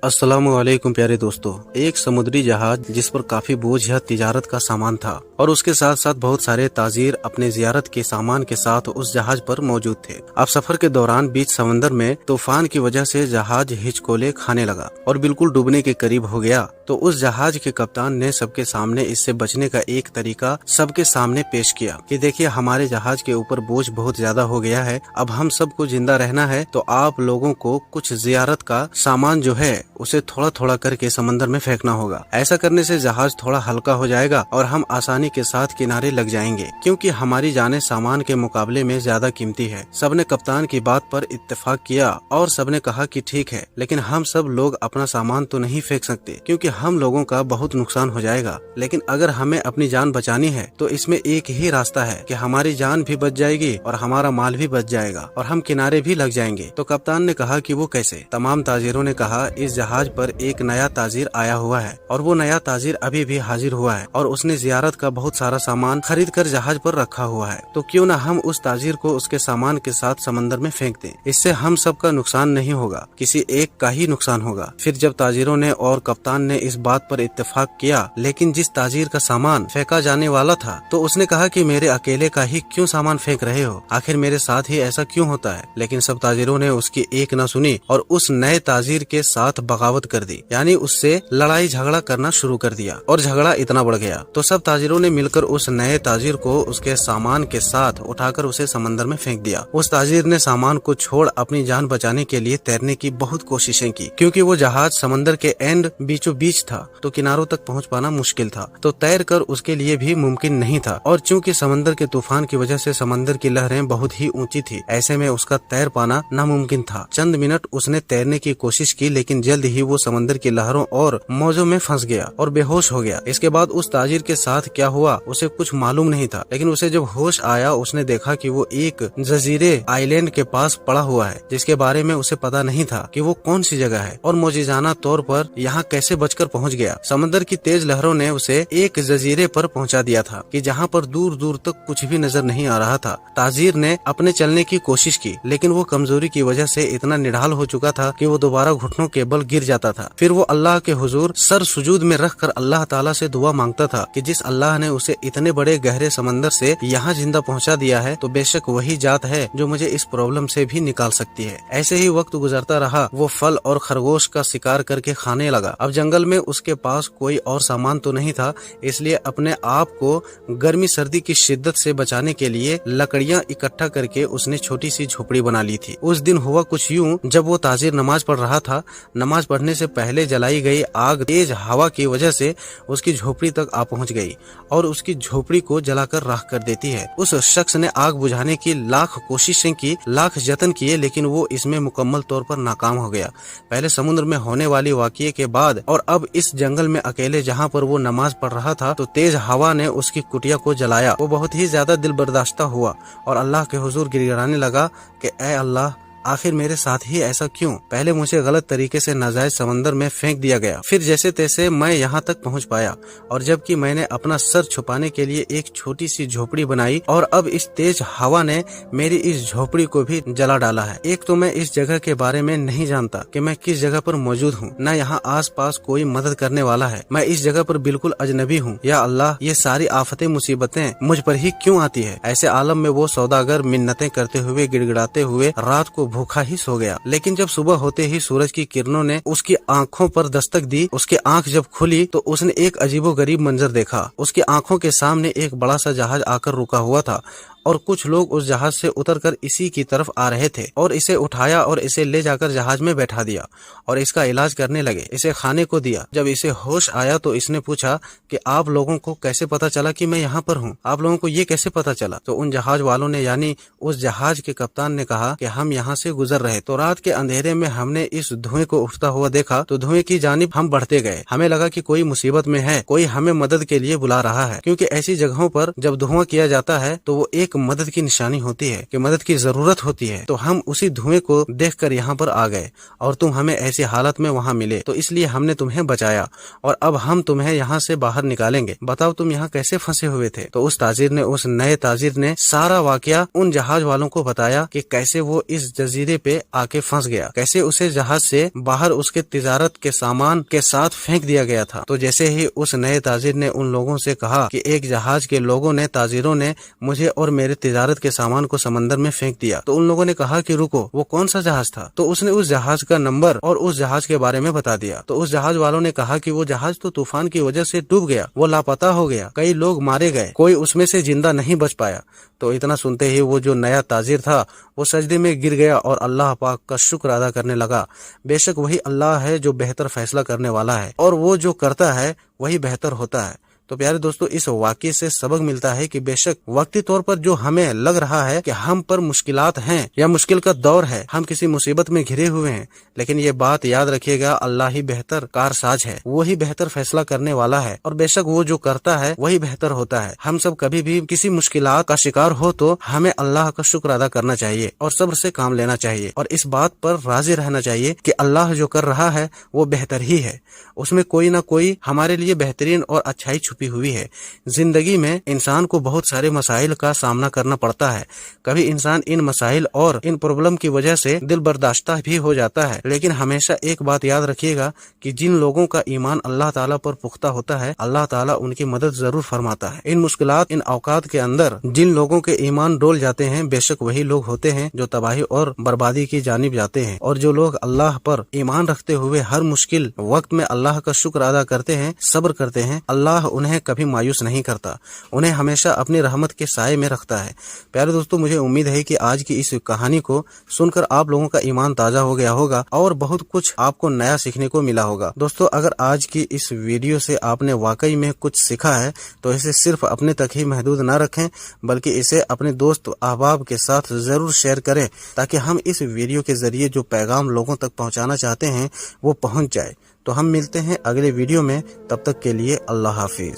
अस्सलाम वालेकुम प्यारे दोस्तों। एक समुद्री जहाज जिस पर काफी बोझ या तिजारत का सामान था और उसके साथ साथ बहुत सारे ताजीर अपने जियारत के सामान के साथ उस जहाज पर मौजूद थे। अब सफर के दौरान बीच समंदर में तूफान की वजह से जहाज हिचकोले खाने लगा और बिल्कुल डूबने के करीब हो गया। तो उस जहाज के कप्तान ने सबके सामने इससे बचने का एक तरीका सबके सामने पेश किया कि देखिए, हमारे जहाज के ऊपर बोझ बहुत ज्यादा हो गया है, अब हम सबको जिंदा रहना है तो आप लोगों को कुछ जियारत का सामान जो है उसे थोड़ा थोड़ा करके समंदर में फेंकना होगा। ऐसा करने से जहाज थोड़ा हल्का हो जाएगा और हम आसानी के साथ किनारे लग जाएंगे, क्योंकि हमारी जानें सामान के मुकाबले में ज्यादा कीमती है। सबने कप्तान की बात पर इत्तेफाक किया और सबने कहा कि ठीक है, लेकिन हम सब लोग अपना सामान तो नहीं फेंक सकते क्योंकि हम लोगों का बहुत नुकसान हो जाएगा। लेकिन अगर हमें अपनी जान बचानी है तो इसमें एक ही रास्ता है कि हमारी जान भी बच जाएगी और हमारा माल भी बच जाएगा और हम किनारे भी लग जाएंगे। तो कप्तान ने कहा कि वो कैसे? तमाम ताजिरों ने कहा, इस जहाज पर एक नया ताजिर आया हुआ है और वो नया ताजिर अभी भी हाजिर हुआ है और उसने जियारत का बहुत सारा सामान खरीद कर जहाज पर रखा हुआ है। तो क्यों न हम उस ताजिर को उसके सामान के साथ समंदर में फेंक दें। इससे हम सबका नुकसान नहीं होगा, किसी एक का ही नुकसान होगा। फिर जब ताजिरों ने और कप्तान ने इस बात पर इत्तेफाक किया, लेकिन जिस ताजिर का सामान फेंका जाने वाला था तो उसने कहा कि मेरे अकेले का ही क्यों सामान फेंक रहे हो, आखिर मेरे साथ ही ऐसा क्यों होता है। लेकिन सब ताजिरों ने उसकी एक न सुनी और उस नए ताजिर के साथ बगावत कर दी, यानी उससे लड़ाई झगड़ा करना शुरू कर दिया और झगड़ा इतना बढ़ गया तो सब ताजिरों ने मिलकर उस नए ताजिर को उसके सामान के साथ उठाकर उसे समंदर में फेंक दिया। उस ताजिर ने सामान को छोड़ अपनी जान बचाने के लिए तैरने की बहुत कोशिशें की, क्योंकि वो जहाज समंदर के एंड बीचों बीच था तो किनारों तक पहुंच पाना मुश्किल था, तो तैर कर उसके लिए भी मुमकिन नहीं था। और चूंकि समंदर के तूफान की वजह से समंदर की लहरें बहुत ही ऊंची थी, ऐसे में उसका तैर पाना नामुमकिन था। चंद मिनट उसने तैरने की कोशिश की, लेकिन जल्द ही वो समंदर की लहरों और मौजों में फंस गया और बेहोश हो गया। इसके बाद उस ताजिर के साथ क्या हुआ उसे कुछ मालूम नहीं था, लेकिन उसे जब होश आया उसने देखा कि वो एक जजीरे आइलैंड के पास पड़ा हुआ है, जिसके बारे में उसे पता नहीं था कि वो कौन सी जगह है और मौजिजाना तौर पर यहाँ कैसे बचकर पहुँच गया। समंदर की तेज लहरों ने उसे एक जजीरे पर पहुँचा दिया था कि जहाँ पर दूर दूर तक कुछ भी नजर नहीं आ रहा था। ताजिर ने अपने चलने की कोशिश की, लेकिन वो कमजोरी की वजह से इतना निढाल हो चुका था कि वो दोबारा घुटनों के बल गिर जाता था। फिर वो अल्लाह के हुजूर सर सुजूद में रख कर अल्लाह ताला से दुआ मांगता था कि जिस अल्लाह ने उसे इतने बड़े गहरे समंदर से यहाँ जिंदा पहुँचा दिया है, तो बेशक वही जात है जो मुझे इस प्रॉब्लम से भी निकाल सकती है। ऐसे ही वक्त गुजरता रहा, वो फल और खरगोश का शिकार करके खाने लगा। अब जंगल में उसके पास कोई और सामान तो नहीं था, इसलिए अपने आप को गर्मी सर्दी की शिद्दत से बचाने के लिए लकड़ियाँ इकट्ठा करके उसने छोटी सी झोपड़ी बना ली थी। उस दिन हुआ कुछ यूं, जब वो ताजिर नमाज पढ़ रहा था, नमाज पढ़ने से पहले जलाई गई आग तेज हवा की वजह से उसकी झोपड़ी तक आ पहुंच गई और उसकी झोपड़ी को जलाकर राख कर देती है। उस शख्स ने आग बुझाने की लाख कोशिशें की, लाख जतन किए, लेकिन वो इसमें मुकम्मल तौर पर नाकाम हो गया। पहले समुद्र में होने वाली वाक़ये के बाद और अब इस जंगल में अकेले जहाँ पर वो नमाज पढ़ रहा था, तो तेज हवा ने उसकी कुटिया को जलाया। वो बहुत ही ज्यादा दिल बर्दाश्ता हुआ और अल्लाह के हुजूर गिड़गिड़ाने लगा कि ऐ अल्लाह, आखिर मेरे साथ ही ऐसा क्यों? पहले मुझे गलत तरीके से नाजायज समंदर में फेंक दिया गया, फिर जैसे तैसे मैं यहाँ तक पहुँच पाया, और जबकि मैंने अपना सर छुपाने के लिए एक छोटी सी झोपड़ी बनाई और अब इस तेज हवा ने मेरी इस झोपड़ी को भी जला डाला है। एक तो मैं इस जगह के बारे में नहीं जानता कि मैं किस जगह पर मौजूद हूँ, न यहाँ आस पास कोई मदद करने वाला है, मैं इस जगह पर बिल्कुल अजनबी हूँ। या अल्लाह, ये सारी आफतें मुसीबतें मुझ पर ही क्यों आती है? ऐसे आलम में वो सौदागर मिन्नतें करते हुए गिड़गिड़ाते हुए रात को भूखा ही सो गया। लेकिन जब सुबह होते ही सूरज की किरणों ने उसकी आंखों पर दस्तक दी, उसकी आंख जब खुली तो उसने एक अजीबोगरीब मंजर देखा। उसकी आंखों के सामने एक बड़ा सा जहाज आकर रुका हुआ था और कुछ लोग उस जहाज से उतरकर इसी की तरफ आ रहे थे और इसे उठाया और इसे ले जाकर जहाज में बैठा दिया और इसका इलाज करने लगे। इसे खाने को दिया। जब इसे होश आया तो इसने पूछा कि आप लोगों को कैसे पता चला कि मैं यहाँ पर हूँ? आप लोगों को ये कैसे पता चला? तो उन जहाज वालों ने, यानी उस जहाज के कप्तान ने कहा कि हम यहाँ से गुजर रहे तो रात के अंधेरे में हमने इस धुएं को उठता हुआ देखा, तो धुएं की जानिब हम बढ़ते गए। हमें लगा कि कोई मुसीबत में है, कोई हमें मदद के लिए बुला रहा है, क्योंकि ऐसी जगहों पर जब धुआं किया जाता है तो वो एक एक मदद की निशानी होती है कि मदद की जरूरत होती है, तो हम उसी धुएं को देखकर यहाँ पर आ गए और तुम हमें ऐसी हालत में वहाँ मिले, तो इसलिए हमने तुम्हें बचाया और अब हम तुम्हें यहाँ से बाहर निकालेंगे। बताओ तुम यहाँ कैसे फंसे हुए थे। तो उस ताजिर ने, उस नए ताजिर ने सारा वाकया उन जहाज वालों को बताया कि कैसे वो इस जजीरे पे आके फंस गया, कैसे उसे जहाज से बाहर उसके तिजारत के सामान के साथ फेंक दिया गया था। तो जैसे ही उस नए ताजिर ने उन लोगों से कहा कि एक जहाज के लोगों ने, ताजिरों ने मुझे और मेरे तिजारत के सामान को समंदर में फेंक दिया, तो उन लोगों ने कहा कि रुको, वो कौन सा जहाज था। तो उसने उस जहाज का नंबर और उस जहाज के बारे में बता दिया। तो उस जहाज वालों ने कहा कि वो जहाज तो तूफान की वजह से डूब गया, वो लापता हो गया, कई लोग मारे गए, कोई उसमें से जिंदा नहीं बच पाया। तो इतना सुनते ही वो जो नया ताजिर था वो सजदे में गिर गया और अल्लाह पाक का शुक्र अदा करने लगा। बेशक वही अल्लाह है जो बेहतर फैसला करने वाला है और वो जो करता है वही बेहतर होता है। तो प्यारे दोस्तों, इस वाक़ये से सबक मिलता है कि बेशक वक्ती तौर पर जो हमें लग रहा है कि हम पर मुश्किलात हैं या मुश्किल का दौर है, हम किसी मुसीबत में घिरे हुए हैं, लेकिन ये बात याद रखिएगा, अल्लाह ही बेहतर कारसाज है, वही बेहतर फैसला करने वाला है और बेशक वो जो करता है वही बेहतर होता है। हम सब कभी भी किसी मुश्किलात का शिकार हो तो हमें अल्लाह का शुक्र अदा करना चाहिए और सब्र से काम लेना चाहिए और इस बात पर राजी रहना चाहिए कि अल्लाह जो कर रहा है वो बेहतर ही है, उसमें कोई ना कोई हमारे लिए बेहतरीन और अच्छाई छुपी हुई है। जिंदगी में इंसान को बहुत सारे मसाइल का सामना करना पड़ता है, कभी इंसान इन मसाइल और इन प्रॉब्लम की वजह से दिल बर्दाश्ता भी हो जाता है, लेकिन हमेशा एक बात याद रखिएगा कि जिन लोगों का ईमान अल्लाह ताला पर पुख्ता होता है, अल्लाह ताला उनकी मदद जरूर फरमाता है। इन मुश्किलात, इन औकात के अंदर जिन लोगों के ईमान डोल जाते हैं, बेशक वही लोग होते हैं जो तबाही और बर्बादी की जानिब जाते हैं। और जो लोग अल्लाह पर ईमान रखते हुए हर मुश्किल वक्त में अल्लाह का शुक्र अदा करते हैं, सब्र करते हैं, अल्लाह उन्हें कभी मायूस नहीं करता, उन्हें हमेशा अपनी रहमत के साए में रखता है। प्यारे दोस्तों, मुझे उम्मीद है कि आज की इस कहानी को सुनकर आप लोगों का ईमान ताजा हो गया होगा और बहुत कुछ आपको नया सीखने को मिला होगा। दोस्तों, अगर आज की इस वीडियो से आपने वाकई में कुछ सीखा है तो इसे सिर्फ अपने तक ही महदूद न रखें, बल्कि इसे अपने दोस्त अहबाब के साथ जरूर शेयर करें ताकि हम इस वीडियो के जरिए जो पैगाम लोगों तक पहुंचाना चाहते हैं वो पहुंच जाए। तो हम मिलते हैं अगले वीडियो में, तब तक के लिए अल्लाह हाफिज।